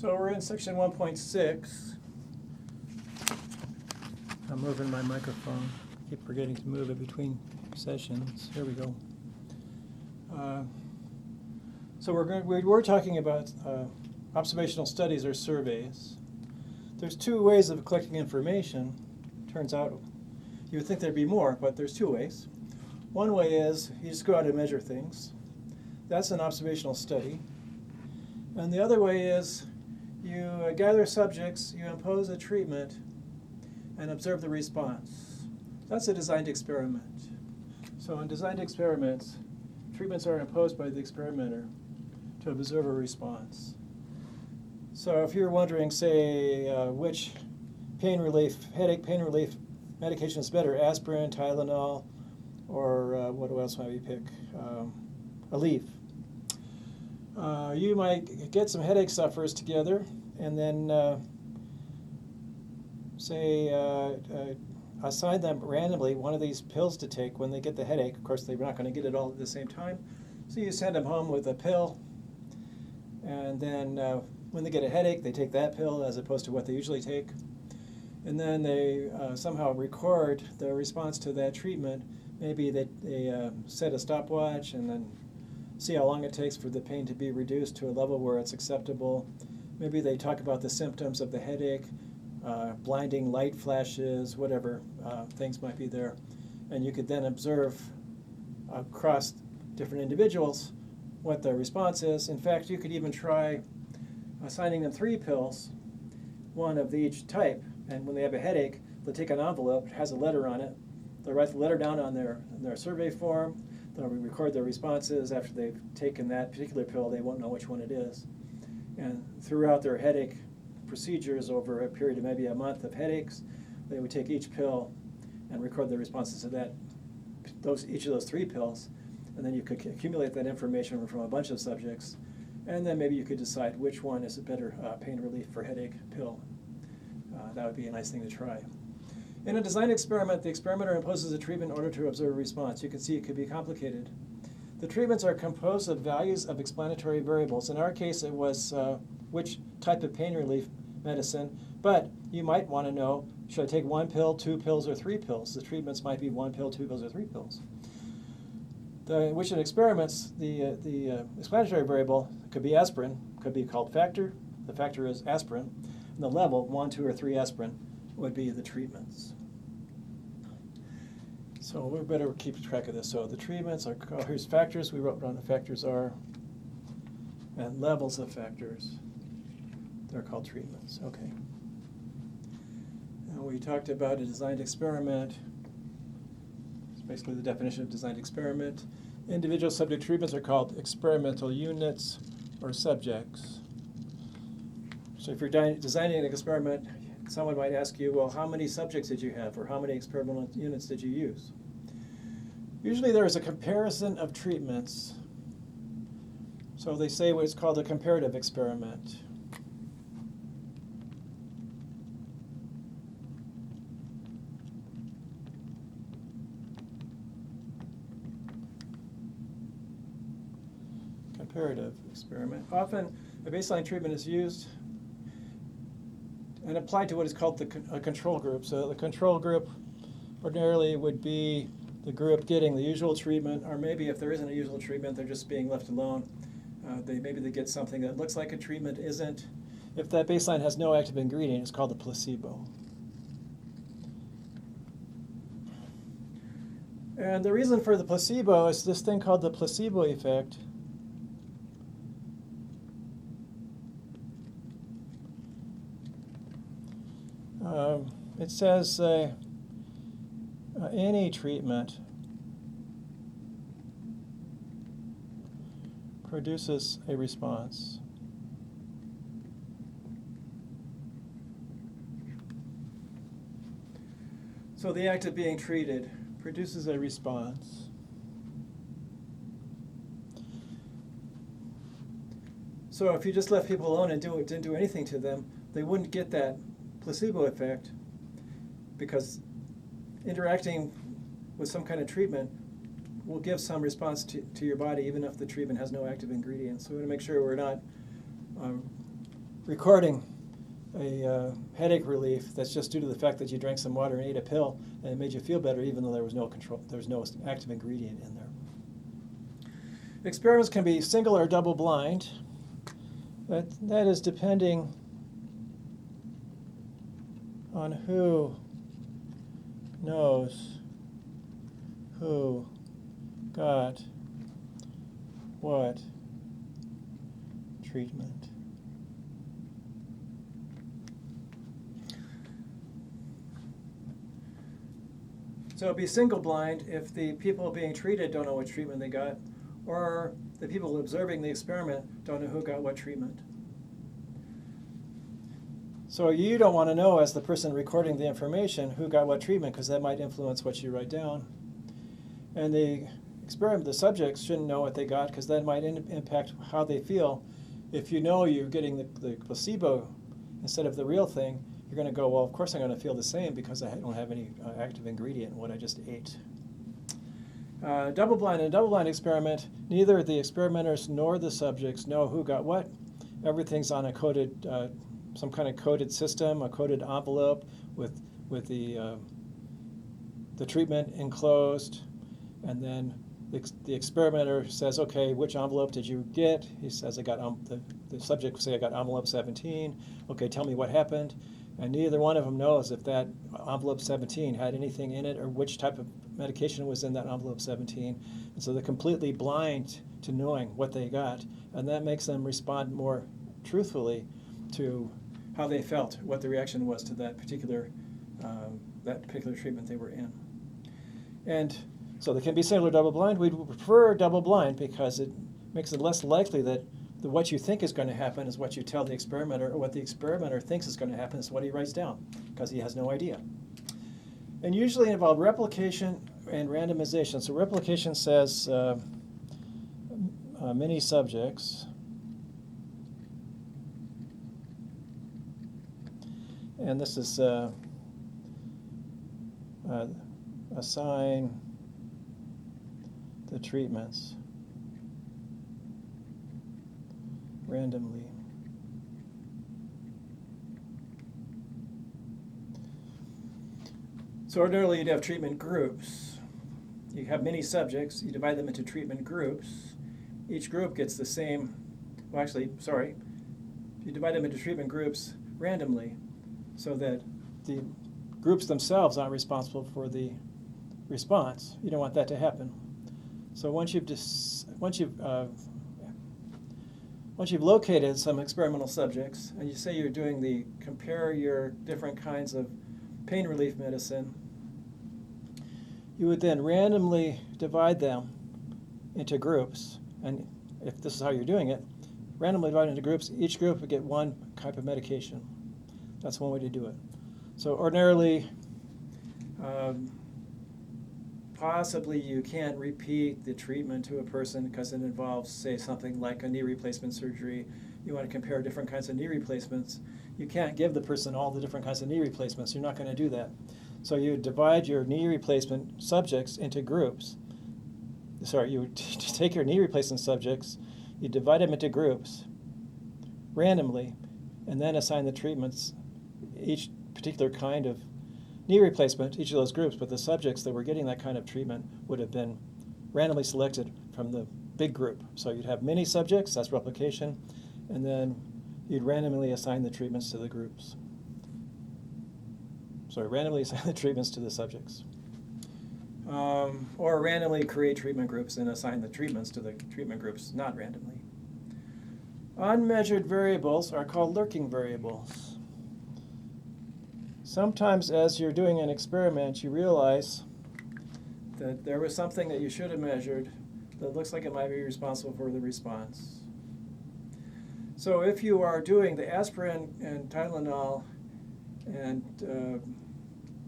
So we're in section 1.6. I'm moving my microphone. Keep forgetting to move it between sessions. Here we go. So we're talking about observational studies or surveys. There's two ways of collecting information. Turns out you would think there'd be more, but there's two ways. One way is you just go out and measure things. That's an observational study. And the other way is you gather subjects, you impose a treatment, and observe the response. That's a designed experiment. So in designed experiments, treatments are imposed by the experimenter to observe a response. So if you're wondering, say, which headache pain relief medication is better, aspirin, Tylenol, or what else might we pick? Aleve. You might get some headache sufferers together and then assign them randomly one of these pills to take when they get the headache. Of course, they're not going to get it all at the same time. So you send them home with a pill, and then when they get a headache, they take that pill as opposed to what they usually take. And then they somehow record their response to that treatment. Maybe they set a stopwatch and then see how long it takes for the pain to be reduced to a level where it's acceptable. Maybe they talk about the symptoms of the headache, blinding light flashes, whatever things might be there. And you could then observe across different individuals what their response is. In fact, you could even try assigning them 3 pills, one of each type. And when they have a headache, they'll take an envelope, it has a letter on it. They'll write the letter down on their survey form. They'll record their responses. After they've taken that particular pill, they won't know which one it is. And throughout their headache procedures over a period of maybe a month of headaches, they would take each pill and record their responses to each of those 3 pills. And then you could accumulate that information from a bunch of subjects. And then maybe you could decide which one is a better pain relief for headache pill. That would be a nice thing to try. In a design experiment, the experimenter imposes a treatment in order to observe a response. You can see it could be complicated. The treatments are composed of values of explanatory variables. In our case, it was which type of pain relief medicine, but you might want to know, should I take 1 pill, 2 pills, or 3 pills? The treatments might be 1 pill, 2 pills, or 3 pills. Which in experiments, the explanatory variable could be aspirin, could be called factor. The factor is aspirin. And the level, 1, 2, or 3 aspirin, would be the treatments. So we better keep track of this. So the treatments are, here's factors, we wrote down the factors are, and levels of factors, they're called treatments. Okay. And we talked about a designed experiment. It's basically the definition of designed experiment. Individual subject treatments are called experimental units or subjects. So if you're designing an experiment, someone might ask you, well, how many subjects did you have, or how many experimental units did you use? Usually there is a comparison of treatments. So they say what's called a comparative experiment. Comparative experiment. Often a baseline treatment is used and applied to what is called a control group. So the control group ordinarily would be the group getting the usual treatment, or maybe if there isn't a usual treatment, they're just being left alone. Maybe they get something that looks like a treatment, isn't. If that baseline has no active ingredient, it's called a placebo. And the reason for the placebo is this thing called the placebo effect. It says any treatment produces a response. So the act of being treated produces a response. So if you just left people alone and didn't do anything to them, they wouldn't get that placebo effect, because interacting with some kind of treatment will give some response to your body, even if the treatment has no active ingredients. So we want to make sure we're not recording a headache relief that's just due to the fact that you drank some water and ate a pill and it made you feel better even though there was no control, there was no active ingredient in there. Experiments can be single or double blind. That is depending on who knows who got what treatment. So it'd be single blind if the people being treated don't know what treatment they got, or the people observing the experiment don't know who got what treatment. So you don't want to know, as the person recording the information, who got what treatment, because that might influence what you write down. And the subjects shouldn't know what they got, because that might impact how they feel. If you know you're getting the placebo instead of the real thing, you're going to go, well, of course I'm going to feel the same because I don't have any active ingredient in what I just ate. Double-blind. In a double-blind experiment, neither the experimenters nor the subjects know who got what. Everything's on a coded, some kind of coded system, a coded envelope with the treatment enclosed, and then the experimenter says, okay, which envelope did you get? He says, I got the subject will say, I got envelope 17. Okay, tell me what happened. And neither one of them knows if that envelope 17 had anything in it or which type of medication was in that envelope 17. And so they're completely blind to knowing what they got. And that makes them respond more truthfully to how they felt, what the reaction was to that particular treatment they were in. And so they can be single or double blind. We prefer double blind because it makes it less likely that what you think is going to happen is what you tell the experimenter, or what the experimenter thinks is going to happen is what he writes down, because he has no idea. And usually involve replication and randomization. So replication says many subjects, and this is assign the treatments randomly. So ordinarily you'd have treatment groups. You have many subjects, you divide them into treatment groups. Each group gets the same, you divide them into treatment groups randomly so that the groups themselves aren't responsible for the response. You don't want that to happen. So once you've located some experimental subjects, and you say you're doing compare your different kinds of pain relief medicine, you would then randomly divide them into groups. And if this is how you're doing it, randomly divide into groups, each group would get one type of medication. That's one way to do it. So ordinarily, possibly you can't repeat the treatment to a person because it involves, say, something like a knee replacement surgery. You want to compare different kinds of knee replacements. You can't give the person all the different kinds of knee replacements. You're not going to do that. So you divide your knee replacement subjects into groups. You take your knee replacement subjects, you divide them into groups randomly, and then assign the treatments, each particular kind of knee replacement, each of those groups, but the subjects that were getting that kind of treatment would have been randomly selected from the big group. So you'd have many subjects, that's replication, and then you'd randomly assign the treatments to the groups. Randomly assign the treatments to the subjects. Or randomly create treatment groups and assign the treatments to the treatment groups, not randomly. Unmeasured variables are called lurking variables. Sometimes as you're doing an experiment, you realize that there was something that you should have measured that looks like it might be responsible for the response. So if you are doing the aspirin and Tylenol and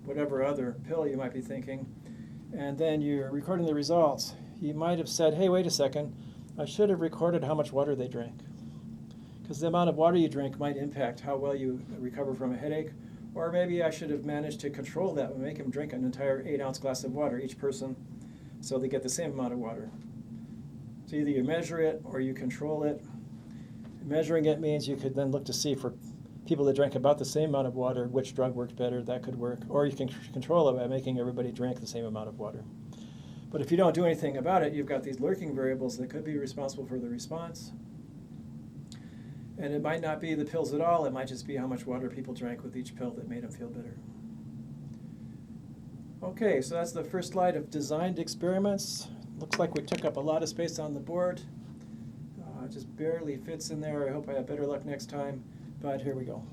whatever other pill you might be thinking, and then you're recording the results, you might have said, hey, wait a second, I should have recorded how much water they drank. Because the amount of water you drink might impact how well you recover from a headache. Or maybe I should have managed to control that and make them drink an entire 8-ounce glass of water, each person, so they get the same amount of water. So either you measure it or you control it. Measuring it means you could then look to see for people that drank about the same amount of water, which drug worked better, that could work. Or you can control it by making everybody drink the same amount of water. But if you don't do anything about it, you've got these lurking variables that could be responsible for the response. And it might not be the pills at all, it might just be how much water people drank with each pill that made them feel better. Okay, so that's the first slide of designed experiments. Looks like we took up a lot of space on the board. It just barely fits in there. I hope I have better luck next time, but here we go.